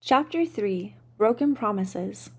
Chapter 3 Broken Promises.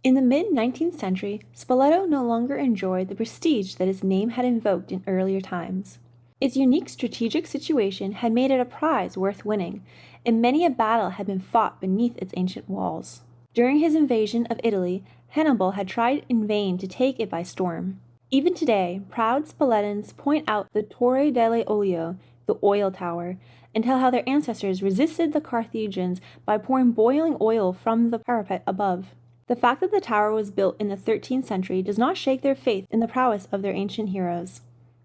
In the mid-19th century, Spoleto no longer enjoyed the prestige that its name had invoked in earlier times. Its unique strategic situation had made it a prize worth winning, and many a battle had been fought beneath its ancient walls. During his invasion of Italy, Hannibal had tried in vain to take it by storm. Even today, proud Spoletans point out the Torre delle Olio, the oil tower, and tell how their ancestors resisted the Carthaginians by pouring boiling oil from the parapet above. The fact that the tower was built in the 13th century does not shake their faith in the prowess of their ancient heroes.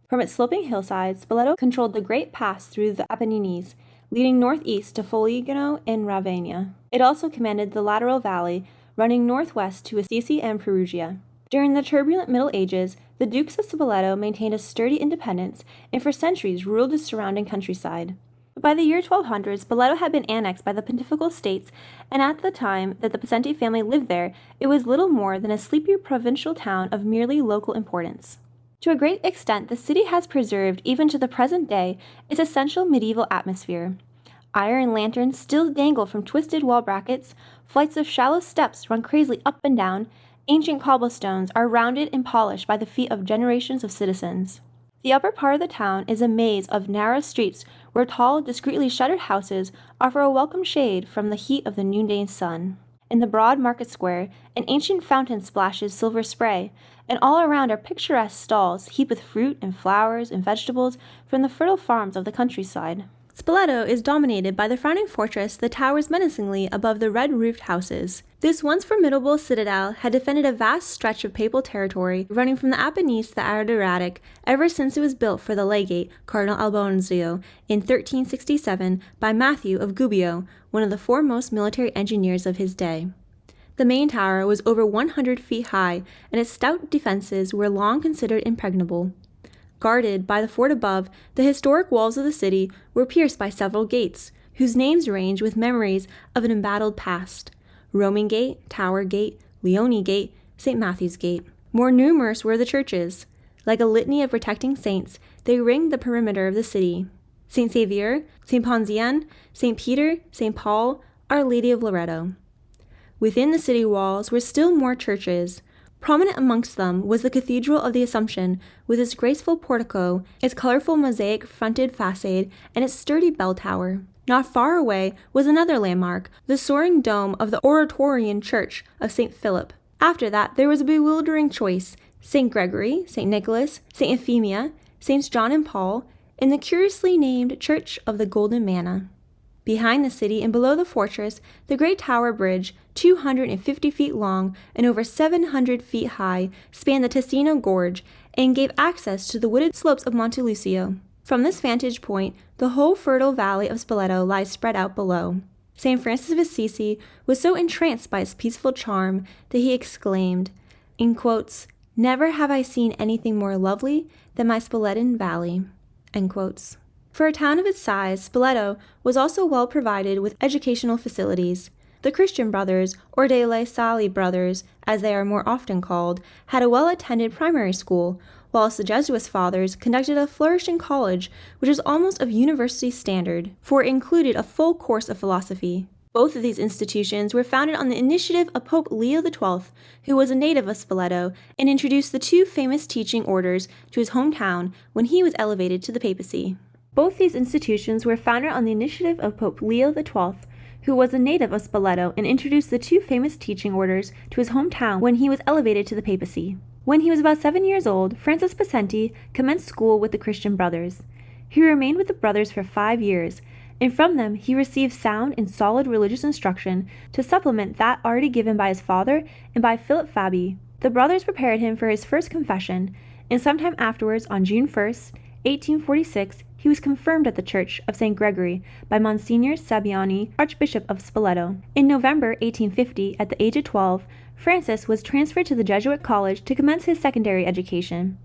From its sloping hillsides, Spoleto controlled the great pass through the Apennines, leading northeast to Foligno and Ravenna. It also commanded the lateral valley, running northwest to Assisi and Perugia. During the turbulent Middle Ages, the Dukes of Spoleto maintained a sturdy independence and for centuries ruled the surrounding countryside. But by the year 1200, Spoleto had been annexed by the Pontifical States, and at the time that the Possenti family lived there, it was little more than a sleepy provincial town of merely local importance. To a great extent, the city has preserved, even to the present day, its essential medieval atmosphere. Iron lanterns still dangle from twisted wall brackets, flights of shallow steps run crazily up and down, ancient cobblestones are rounded and polished by the feet of generations of citizens. The upper part of the town is a maze of narrow streets where tall, discreetly shuttered houses offer a welcome shade from the heat of the noonday sun. In the broad market square, an ancient fountain splashes silver spray, and all around are picturesque stalls heaped with fruit and flowers and vegetables from the fertile farms of the countryside. Spoleto is dominated by the frowning fortress that towers menacingly above the red-roofed houses. This once formidable citadel had defended a vast stretch of papal territory running from the Apennines to the Adriatic ever since it was built for the legate, Cardinal Albonzio, in 1367 by Matthew of Gubbio, one of the foremost military engineers of his day. The main tower was over 100 feet high, and its stout defenses were long considered impregnable. Guarded by the fort above, the historic walls of the city were pierced by several gates, whose names range with memories of an embattled past: Roman Gate, Tower Gate, Leone Gate, St. Matthew's Gate. More numerous were the churches. Like a litany of protecting saints, they ringed the perimeter of the city: St. Xavier, St. Ponzian, St. Peter, St. Paul, Our Lady of Loreto. Within the city walls were still more churches. Prominent amongst them was the Cathedral of the Assumption, with its graceful portico, its colorful mosaic-fronted facade, and its sturdy bell tower. Not far away was another landmark, the soaring dome of the Oratorian Church of St. Philip. After that, there was a bewildering choice: St. Gregory, St. Nicholas, St. Euphemia, Saints John and Paul, and the curiously named Church of the Golden Manna. Behind the city and below the fortress, the great tower bridge, 250 feet long and over 700 feet high, spanned the Ticino Gorge and gave access to the wooded slopes of Monte Lucio. From this vantage point, the whole fertile valley of Spoleto lies spread out below. St. Francis of Assisi was so entranced by its peaceful charm that he exclaimed, in quotes, "Never have I seen anything more lovely than my Spoletan valley," end quotes. For a town of its size, Spoleto was also well provided with educational facilities. The Christian Brothers, or De La Salle Brothers, as they are more often called, had a well-attended primary school, whilst the Jesuit fathers conducted a flourishing college, which was almost of university standard, for it included a full course of philosophy. Both of these institutions were founded on the initiative of Pope Leo XII, who was a native of Spoleto, and introduced the two famous teaching orders to his hometown when he was elevated to the papacy. Both these institutions were founded on the initiative of Pope Leo XII, who was a native of Spoleto and introduced the two famous teaching orders to his hometown when he was elevated to the papacy. When he was about 7 years old, Francis Possenti commenced school with the Christian Brothers. He remained with the brothers for 5 years, and from them he received sound and solid religious instruction to supplement that already given by his father and by Philip Fabi. The brothers prepared him for his first confession, and sometime afterwards, on June 1st, 1846, he was confirmed at the Church of St. Gregory by Monsignor Sabbiani, Archbishop of Spoleto. In November 1850, at the age of 12, Francis was transferred to the Jesuit college to commence his secondary education.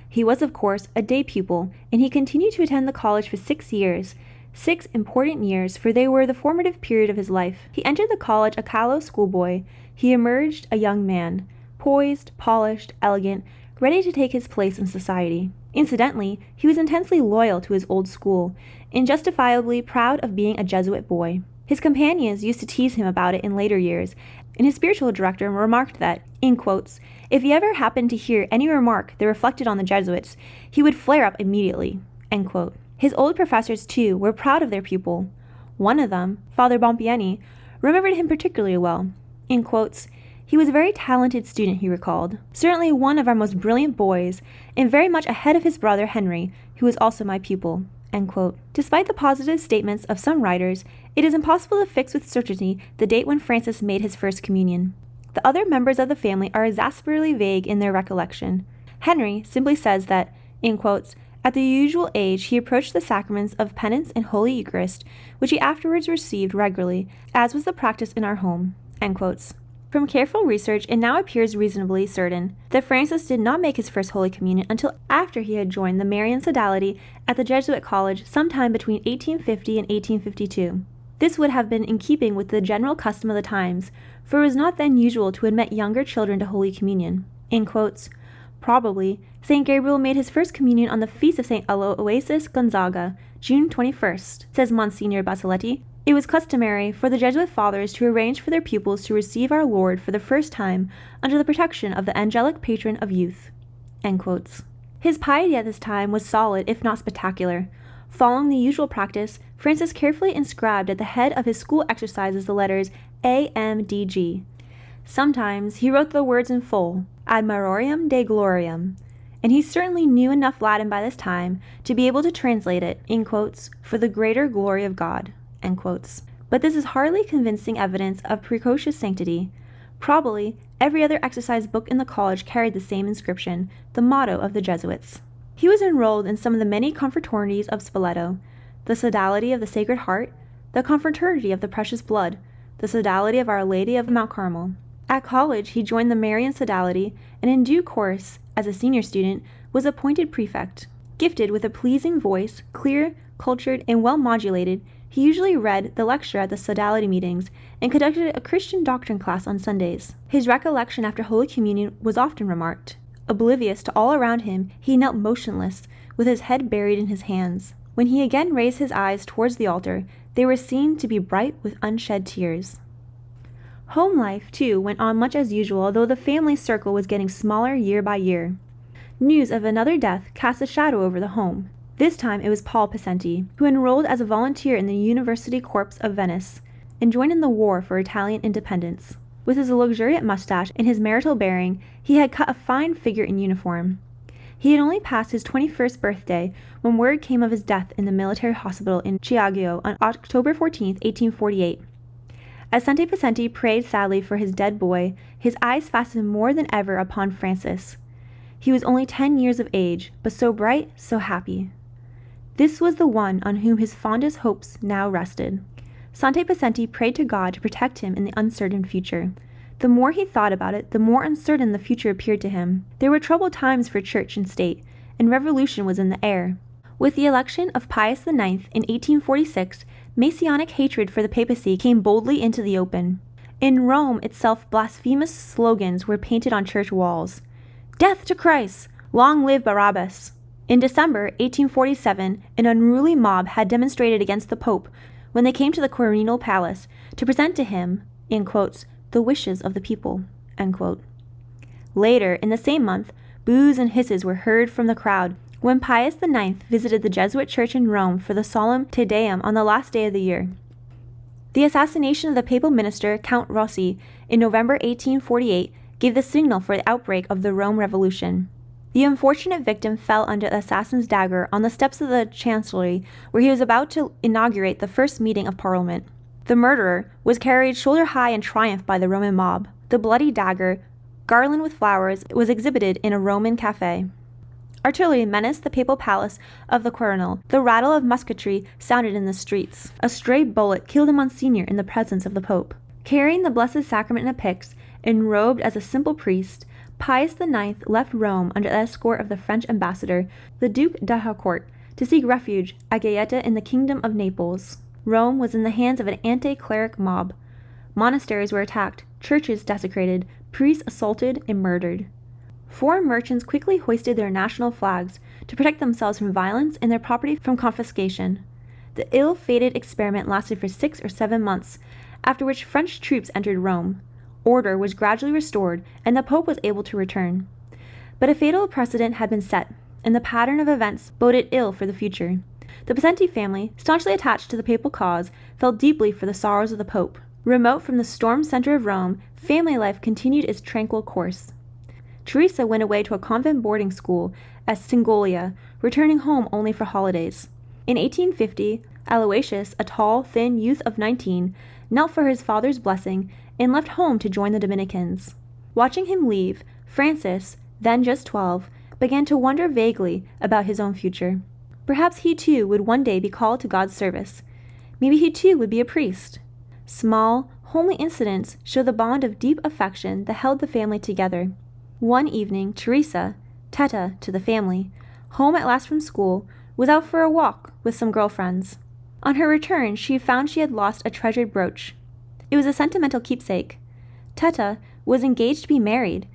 He was, of course, a day pupil, and he continued to attend the college for 6 years. 6 important years, for they were the formative period of his life. He entered the college a callow schoolboy. He emerged a young man, poised, polished, elegant, ready to take his place in society. Incidentally, he was intensely loyal to his old school, and justifiably proud of being a Jesuit boy. His companions used to tease him about it in later years, and his spiritual director remarked that, in quotes, if he ever happened to hear any remark that reflected on the Jesuits, he would flare up immediately, end quote. His old professors, too, were proud of their pupil. One of them, Father Bompiani, remembered him particularly well. In quotes, he was a very talented student, he recalled. Certainly one of our most brilliant boys, and very much ahead of his brother Henry, who was also my pupil. End quote. Despite the positive statements of some writers, it is impossible to fix with certainty the date when Francis made his first communion. The other members of the family are exasperately vague in their recollection. Henry simply says that, in quotes, at the usual age he approached the sacraments of penance and Holy Eucharist, which he afterwards received regularly, as was the practice in our home. End quotes. From careful research, it now appears reasonably certain that Francis did not make his first Holy Communion until after he had joined the Marian sodality at the Jesuit college sometime between 1850 and 1852. This would have been in keeping with the general custom of the times, for it was not then usual to admit younger children to Holy Communion. In quotes, probably, St. Gabriel made his first communion on the feast of St. Aloysius Gonzaga, June 21st, says Monsignor Basiletti. It was customary for the Jesuit fathers to arrange for their pupils to receive our Lord for the first time under the protection of the angelic patron of youth. End quotes. His piety at this time was solid, if not spectacular. Following the usual practice, Francis carefully inscribed at the head of his school exercises the letters A.M.D.G. Sometimes he wrote the words in full, Ad Majorem Dei Gloriam, and he certainly knew enough Latin by this time to be able to translate it, in quotes, for the greater glory of God. End quotes. But this is hardly convincing evidence of precocious sanctity. Probably every other exercise book in the college carried the same inscription, the motto of the Jesuits. He was enrolled in some of the many confraternities of Spoleto, the Sodality of the Sacred Heart, the Confraternity of the Precious Blood, the Sodality of Our Lady of Mount Carmel. At college, he joined the Marian Sodality, and in due course, as a senior student, was appointed prefect. Gifted with a pleasing voice, clear, cultured, and well modulated, he usually read the lecture at the sodality meetings and conducted a Christian doctrine class on Sundays. His recollection after Holy Communion was often remarked. Oblivious to all around him, he knelt motionless, with his head buried in his hands. When he again raised his eyes towards the altar, they were seen to be bright with unshed tears. Home life, too, went on much as usual, although the family circle was getting smaller year by year. News of another death cast a shadow over the home. This time it was Paul Pacenti, who enrolled as a volunteer in the University Corps of Venice and joined in the war for Italian independence. With his luxuriant mustache and his marital bearing, he had cut a fine figure in uniform. He had only passed his 21st birthday when word came of his death in the military hospital in Chiaggio on October 14, 1848. As Sante Pacenti prayed sadly for his dead boy, his eyes fastened more than ever upon Francis. He was only 10 years of age, but so bright, so happy. This was the one on whom his fondest hopes now rested. Sante Pacenti prayed to God to protect him in the uncertain future. The more he thought about it, the more uncertain the future appeared to him. There were troubled times for church and state, and revolution was in the air. With the election of Pius IX in 1846, Masonic hatred for the papacy came boldly into the open. In Rome itself, blasphemous slogans were painted on church walls. Death to Christ! Long live Barabbas! In December 1847, an unruly mob had demonstrated against the Pope when they came to the Quirinal Palace to present to him, in quotes, the wishes of the people, end quote. Later, in the same month, boos and hisses were heard from the crowd when Pius IX visited the Jesuit church in Rome for the solemn Te Deum on the last day of the year. The assassination of the papal minister, Count Rossi, in November 1848 gave the signal for the outbreak of the Rome Revolution. The unfortunate victim fell under the assassin's dagger on the steps of the chancellery where he was about to inaugurate the first meeting of Parliament. The murderer was carried shoulder high in triumph by the Roman mob. The bloody dagger, garlanded with flowers, was exhibited in a Roman cafe. Artillery menaced the papal palace of the Quirinal. The rattle of musketry sounded in the streets. A stray bullet killed a Monsignor in the presence of the Pope. Carrying the Blessed Sacrament in a pyx, enrobed as a simple priest, Pius IX left Rome under the escort of the French ambassador, the Duc d'Harcourt, to seek refuge at Gaeta in the Kingdom of Naples. Rome was in the hands of an anti-cleric mob. Monasteries were attacked, churches desecrated, priests assaulted and murdered. Foreign merchants quickly hoisted their national flags to protect themselves from violence and their property from confiscation. The ill-fated experiment lasted for 6 or 7 months, after which French troops entered Rome. Order was gradually restored, and the Pope was able to return. But a fatal precedent had been set, and the pattern of events boded ill for the future. The Possenti family, staunchly attached to the papal cause, felt deeply for the sorrows of the Pope. Remote from the storm center of Rome, family life continued its tranquil course. Teresa went away to a convent boarding school at Singolia, returning home only for holidays. In 1850, Aloysius, a tall, thin youth of 19, knelt for his father's blessing and left home to join the Dominicans. Watching him leave, Francis, then just 12, began to wonder vaguely about his own future. Perhaps he too would one day be called to God's service. Maybe he too would be a priest. Small, homely incidents show the bond of deep affection that held the family together. One evening, Teresa, Teta to the family, home at last from school, was out for a walk with some girlfriends. On her return, she found she had lost a treasured brooch. It was a sentimental keepsake. Teta was engaged to be married,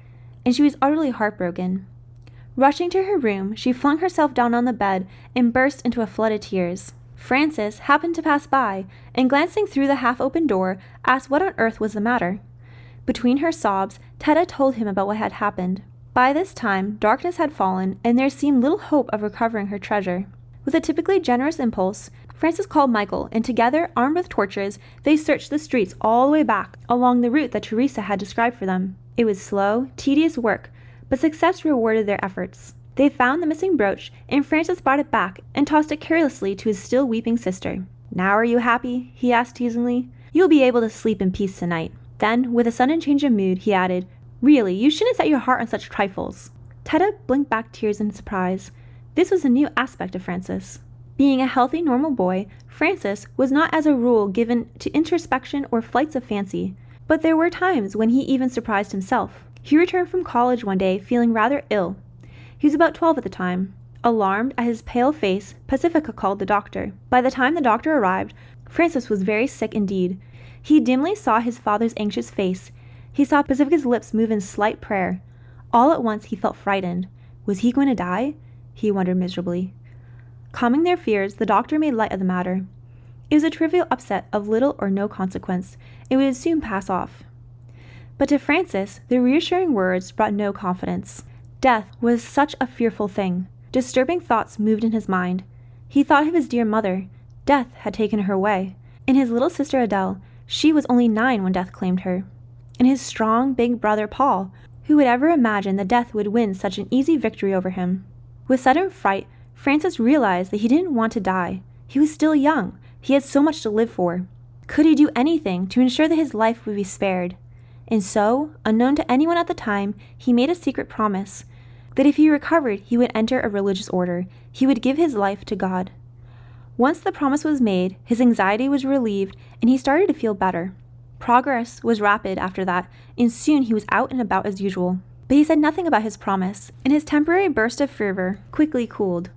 and she was utterly heartbroken. Rushing to her room, she flung herself down on the bed and burst into a flood of tears. Francis happened to pass by, and glancing through the half-open door, asked what on earth was the matter. Between her sobs, Teta told him about what had happened. By this time, darkness had fallen, and there seemed little hope of recovering her treasure. With a typically generous impulse, Francis called Michael, and together, armed with torches, they searched the streets all the way back along the route that Teresa had described for them. It was slow, tedious work, but success rewarded their efforts. They found the missing brooch, and Francis brought it back and tossed it carelessly to his still weeping sister. "Now are you happy?" he asked teasingly. "You'll be able to sleep in peace tonight." Then, with a sudden change of mood, he added, "Really, you shouldn't set your heart on such trifles." Teta blinked back tears in surprise. This was a new aspect of Francis. Being a healthy, normal boy, Francis was not as a rule given to introspection or flights of fancy, but there were times when he even surprised himself. He returned from college one day feeling rather ill. He was about 12 at the time. Alarmed at his pale face, Pacifica called the doctor. By the time the doctor arrived, Francis was very sick indeed. He dimly saw his father's anxious face. He saw Pacifica's lips move in slight prayer. All at once he felt frightened. Was he going to die? He wondered miserably. Calming their fears, the doctor made light of the matter. It was a trivial upset of little or no consequence. It would soon pass off. But to Francis, the reassuring words brought no confidence. Death was such a fearful thing. Disturbing thoughts moved in his mind. He thought of his dear mother. Death had taken her away. And his little sister Adele, she was only 9 when death claimed her. And his strong, big brother Paul, who would ever imagine that death would win such an easy victory over him? With sudden fright, Francis realized that he didn't want to die. He was still young. He had so much to live for. Could he do anything to ensure that his life would be spared? And so, unknown to anyone at the time, he made a secret promise that if he recovered, he would enter a religious order. He would give his life to God. Once the promise was made, his anxiety was relieved, and he started to feel better. Progress was rapid after that, and soon he was out and about as usual. But he said nothing about his promise, and his temporary burst of fervor quickly cooled.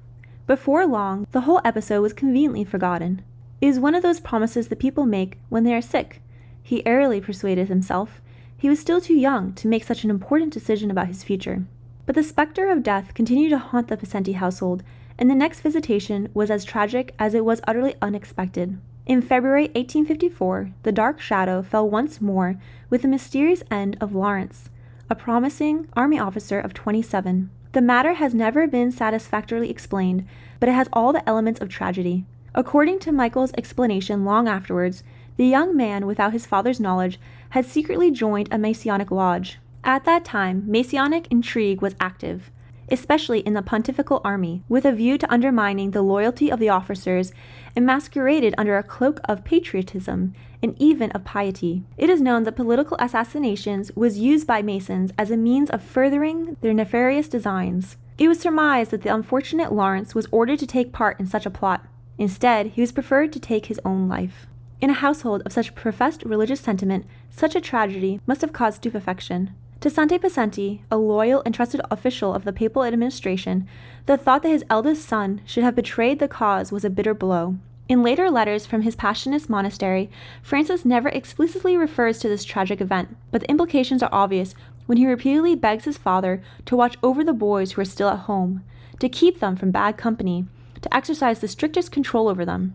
Before long, the whole episode was conveniently forgotten. It was one of those promises that people make when they are sick. He airily persuaded himself. He was still too young to make such an important decision about his future. But the specter of death continued to haunt the Possenti household, and the next visitation was as tragic as it was utterly unexpected. In February 1854, the dark shadow fell once more with the mysterious end of Lawrence, a promising army officer of 27. The matter has never been satisfactorily explained, but it has all the elements of tragedy. According to Michael's explanation long afterwards, the young man, without his father's knowledge, had secretly joined a Masonic lodge. At that time, Masonic intrigue was active, especially in the pontifical army, with a view to undermining the loyalty of the officers and masqueraded under a cloak of patriotism and even of piety. It is known that political assassinations was used by Masons as a means of furthering their nefarious designs. It was surmised that the unfortunate Lawrence was ordered to take part in such a plot. Instead, he was preferred to take his own life. In a household of such professed religious sentiment, such a tragedy must have caused stupefaction. To Sante Possenti, a loyal and trusted official of the papal administration, the thought that his eldest son should have betrayed the cause was a bitter blow. In later letters from his Passionist monastery, Francis never explicitly refers to this tragic event, but the implications are obvious when he repeatedly begs his father to watch over the boys who are still at home, to keep them from bad company, to exercise the strictest control over them.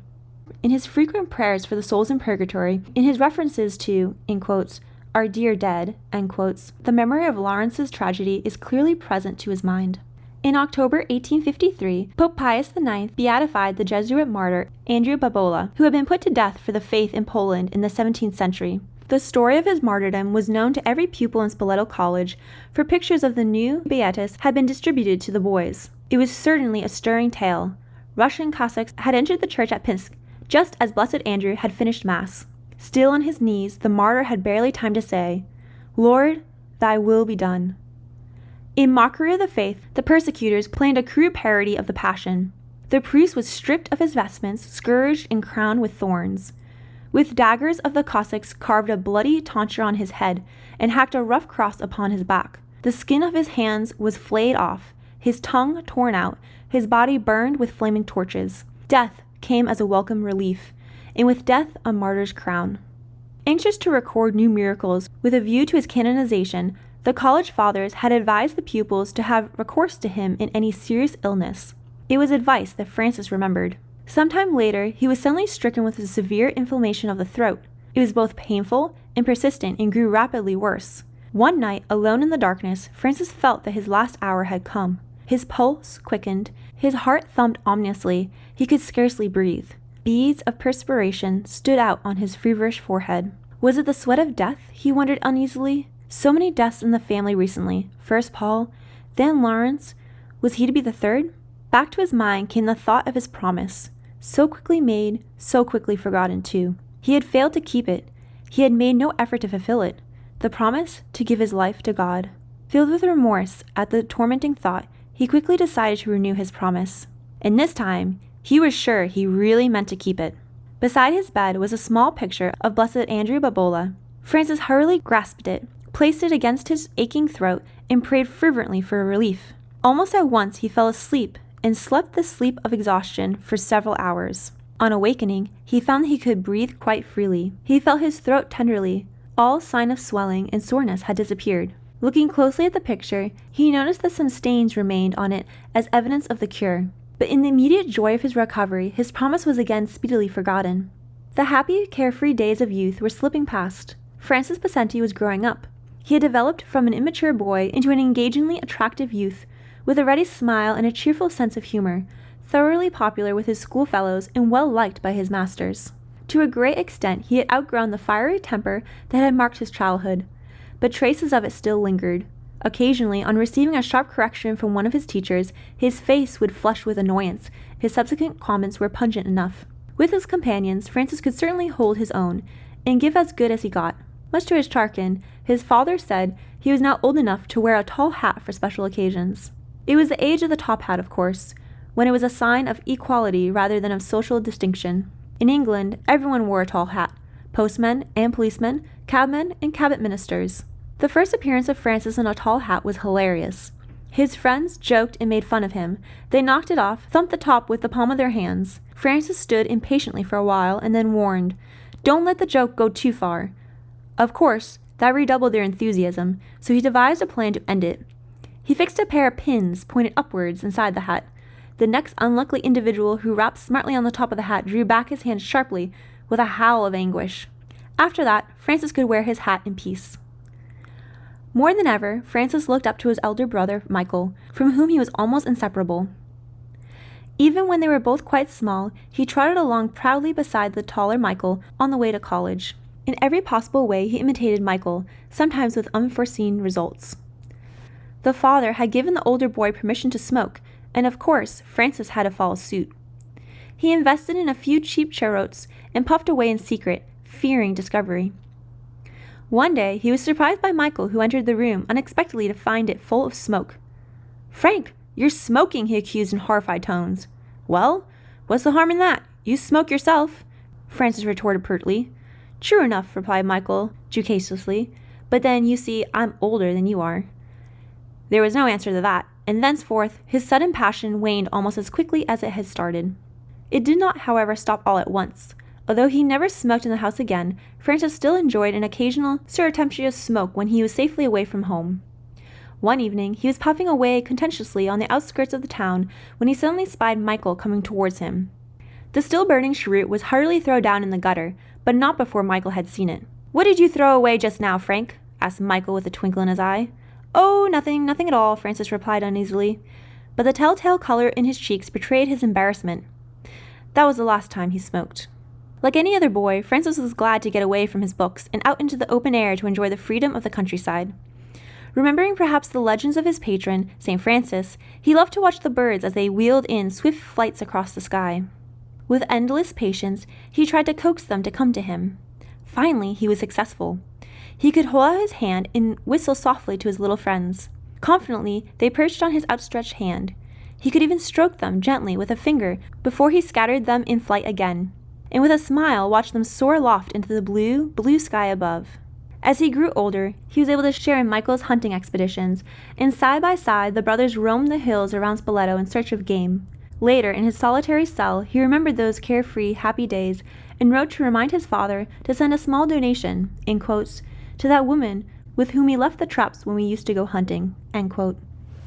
in his frequent prayers for the souls in purgatory, in his references to, in quotes, our dear dead, end quotes, the memory of Lawrence's tragedy is clearly present to his mind. In October 1853, Pope Pius IX beatified the Jesuit martyr Andrew Babola, who had been put to death for the faith in Poland in the 17th century. The story of his martyrdom was known to every pupil in Spoleto College, for pictures of the new Beatus had been distributed to the boys. It was certainly a stirring tale. Russian Cossacks had entered the church at Pinsk, just as Blessed Andrew had finished Mass. Still on his knees, the martyr had barely time to say, Lord, thy will be done. In mockery of the faith, the persecutors planned a crude parody of the Passion. The priest was stripped of his vestments, scourged and crowned with thorns. With daggers of the Cossacks carved a bloody tonsure on his head and hacked a rough cross upon his back. The skin of his hands was flayed off, his tongue torn out, his body burned with flaming torches. Death came as a welcome relief, and with death a martyr's crown. Anxious to record new miracles with a view to his canonization, the college fathers had advised the pupils to have recourse to him in any serious illness. It was advice that Francis remembered. Sometime later, he was suddenly stricken with a severe inflammation of the throat. It was both painful and persistent and grew rapidly worse. One night, alone in the darkness, Francis felt that his last hour had come. His pulse quickened, his heart thumped ominously, he could scarcely breathe. Beads of perspiration stood out on his feverish forehead. Was it the sweat of death, he wondered uneasily? So many deaths in the family recently. First Paul, then Lawrence. Was he to be the third? Back to his mind came the thought of his promise. So quickly made, so quickly forgotten too. He had failed to keep it. He had made no effort to fulfill it. The promise to give his life to God. Filled with remorse at the tormenting thought, he quickly decided to renew his promise. And this time, he was sure he really meant to keep it. Beside his bed was a small picture of Blessed Andrew Babola. Francis hurriedly grasped it, placed it against his aching throat, and prayed fervently for relief. Almost at once he fell asleep, and slept the sleep of exhaustion for several hours. On awakening, he found that he could breathe quite freely. He felt his throat tenderly. All sign of swelling and soreness had disappeared. Looking closely at the picture, he noticed that some stains remained on it as evidence of the cure. But in the immediate joy of his recovery, his promise was again speedily forgotten. The happy, carefree days of youth were slipping past. Francis Pacenti was growing up. He had developed from an immature boy into an engagingly attractive youth, with a ready smile and a cheerful sense of humor, thoroughly popular with his schoolfellows and well liked by his masters. To a great extent, he had outgrown the fiery temper that had marked his childhood, but traces of it still lingered. Occasionally, on receiving a sharp correction from one of his teachers, his face would flush with annoyance. His subsequent comments were pungent enough. With his companions, Francis could certainly hold his own, and give as good as he got. Much to his chagrin, his father said he was now old enough to wear a tall hat for special occasions. It was the age of the top hat, of course, when it was a sign of equality rather than of social distinction. In England, everyone wore a tall hat, postmen and policemen, cabmen and cabinet ministers. The first appearance of Francis in a tall hat was hilarious. His friends joked and made fun of him. They knocked it off, thumped the top with the palm of their hands. Francis stood impatiently for a while and then warned, "Don't let the joke go too far." Of course, that redoubled their enthusiasm, so he devised a plan to end it. He fixed a pair of pins pointed upwards inside the hat. The next unlucky individual who rapped smartly on the top of the hat drew back his hand sharply with a howl of anguish. After that, Francis could wear his hat in peace. More than ever, Francis looked up to his elder brother, Michael, from whom he was almost inseparable. Even when they were both quite small, he trotted along proudly beside the taller Michael on the way to college. In every possible way he imitated Michael, sometimes with unforeseen results. The father had given the older boy permission to smoke, and of course, Francis had to follow suit. He invested in a few cheap cheroots and puffed away in secret, fearing discovery. One day, he was surprised by Michael, who entered the room unexpectedly to find it full of smoke. "Frank, you're smoking," he accused in horrified tones. "Well, what's the harm in that? You smoke yourself," Francis retorted pertly. "True enough," replied Michael, jocosely, "but then, you see, I'm older than you are." There was no answer to that, and thenceforth his sudden passion waned almost as quickly as it had started. It did not, however, stop all at once. Although he never smoked in the house again, Francis still enjoyed an occasional surreptitious smoke when he was safely away from home. One evening, he was puffing away contentiously on the outskirts of the town when he suddenly spied Michael coming towards him. The still-burning cheroot was hurriedly thrown down in the gutter, but not before Michael had seen it. "What did you throw away just now, Frank?" asked Michael with a twinkle in his eye. "Oh, nothing at all," Francis replied uneasily, but the telltale color in his cheeks betrayed his embarrassment. That was the last time he smoked. Like any other boy, Francis was glad to get away from his books and out into the open air to enjoy the freedom of the countryside. Remembering perhaps the legends of his patron, St. Francis, he loved to watch the birds as they wheeled in swift flights across the sky. With endless patience, he tried to coax them to come to him. Finally, he was successful. He could hold out his hand and whistle softly to his little friends. Confidently, they perched on his outstretched hand. He could even stroke them gently with a finger before he scattered them in flight again, and with a smile watched them soar aloft into the blue, blue sky above. As he grew older, he was able to share in Michael's hunting expeditions, and side by side the brothers roamed the hills around Spoleto in search of game. Later, in his solitary cell, he remembered those carefree, happy days and wrote to remind his father to send a small donation, in quotes, to that woman with whom he left the traps when we used to go hunting, end quote.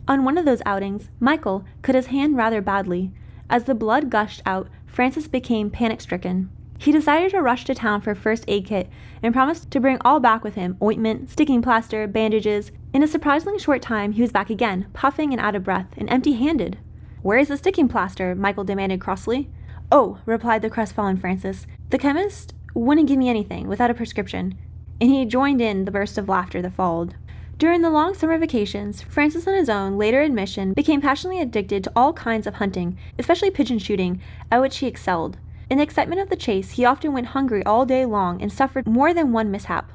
On one of those outings, Michael cut his hand rather badly. As the blood gushed out, Francis became panic-stricken. He decided to rush to town for a first aid kit and promised to bring all back with him: ointment, sticking plaster, bandages. In a surprisingly short time, he was back again, puffing and out of breath, and empty-handed. "Where is the sticking plaster?" Michael demanded crossly. "Oh," replied the crestfallen Francis, "the chemist wouldn't give me anything without a prescription," and he joined in the burst of laughter that followed. During the long summer vacations, Francis, on his own later admission, became passionately addicted to all kinds of hunting, especially pigeon shooting, at which he excelled. In the excitement of the chase, he often went hungry all day long and suffered more than one mishap.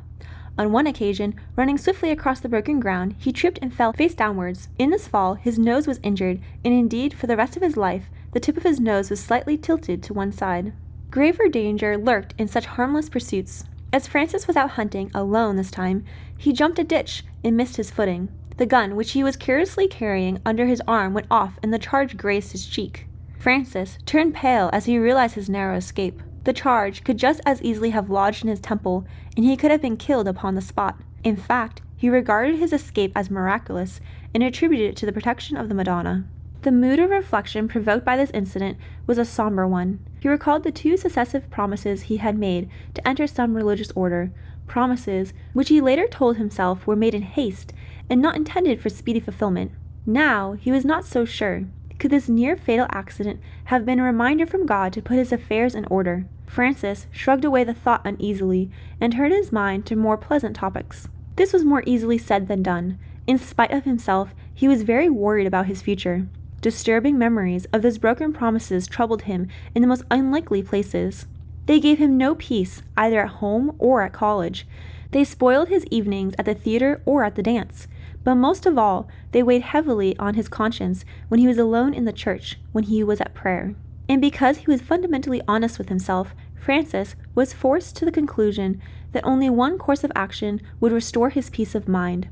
On one occasion, running swiftly across the broken ground, he tripped and fell face downwards. In this fall, his nose was injured, and indeed, for the rest of his life, the tip of his nose was slightly tilted to one side. Graver danger lurked in such harmless pursuits. As Francis was out hunting, alone this time, he jumped a ditch and missed his footing. The gun, which he was carelessly carrying under his arm, went off, and the charge grazed his cheek. Francis turned pale as he realized his narrow escape. The charge could just as easily have lodged in his temple, and he could have been killed upon the spot. In fact, he regarded his escape as miraculous and attributed it to the protection of the Madonna. The mood of reflection provoked by this incident was a somber one. He recalled the 2 successive promises he had made to enter some religious order, promises which he later told himself were made in haste and not intended for speedy fulfillment. Now he was not so sure. Could this near-fatal accident have been a reminder from God to put his affairs in order? Francis shrugged away the thought uneasily and turned his mind to more pleasant topics. This was more easily said than done. In spite of himself, he was very worried about his future. Disturbing memories of those broken promises troubled him in the most unlikely places. They gave him no peace, either at home or at college. They spoiled his evenings at the theater or at the dance. But most of all, they weighed heavily on his conscience when he was alone in the church, when he was at prayer. And because he was fundamentally honest with himself, Francis was forced to the conclusion that only one course of action would restore his peace of mind.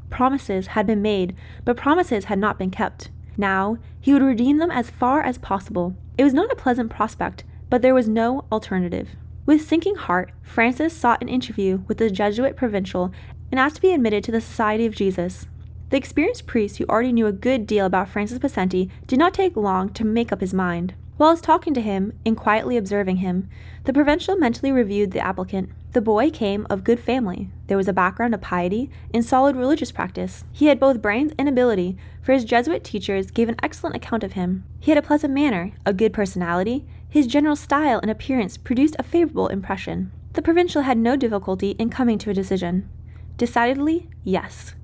Promises had been made, but promises had not been kept. Now, he would redeem them as far as possible. It was not a pleasant prospect, but there was no alternative. With sinking heart, Francis sought an interview with the Jesuit provincial and asked to be admitted to the Society of Jesus. The experienced priest, who already knew a good deal about Francis Possenti, did not take long to make up his mind. While talking to him and quietly observing him, the provincial mentally reviewed the applicant. The boy came of good family. There was a background of piety and solid religious practice. He had both brains and ability, for his Jesuit teachers gave an excellent account of him. He had a pleasant manner, a good personality. His general style and appearance produced a favorable impression. The provincial had no difficulty in coming to a decision. Decidedly, yes.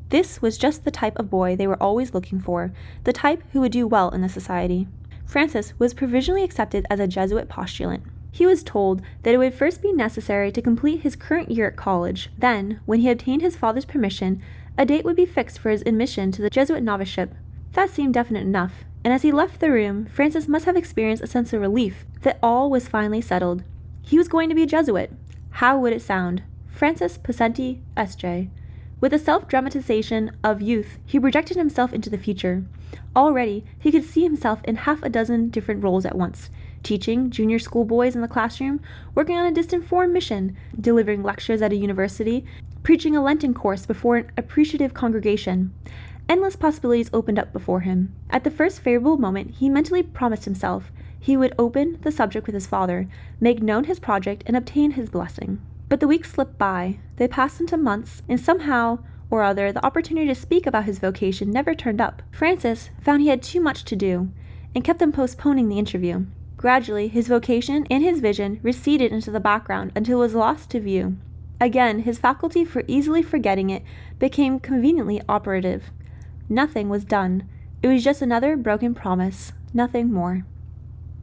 This was just the type of boy they were always looking for, the type who would do well in the society. Francis was provisionally accepted as a Jesuit postulant. He was told that it would first be necessary to complete his current year at college. Then, when he obtained his father's permission, a date would be fixed for his admission to the Jesuit noviceship. That seemed definite enough, and as he left the room, Francis must have experienced a sense of relief that all was finally settled. He was going to be a Jesuit. How would it sound? Francis Possenti, S.J. With the self-dramatization of youth, he projected himself into the future. Already, he could see himself in half a dozen different roles at once: teaching junior school boys in the classroom, working on a distant foreign mission, delivering lectures at a university, preaching a Lenten course before an appreciative congregation. Endless possibilities opened up before him. At the first favorable moment, he mentally promised himself, he would open the subject with his father, make known his project, and obtain his blessing. But the weeks slipped by. They passed into months, and somehow or other the opportunity to speak about his vocation never turned up. Francis found he had too much to do, and kept on postponing the interview. Gradually, his vocation and his vision receded into the background until it was lost to view. Again, his faculty for easily forgetting it became conveniently operative. Nothing was done. It was just another broken promise, nothing more.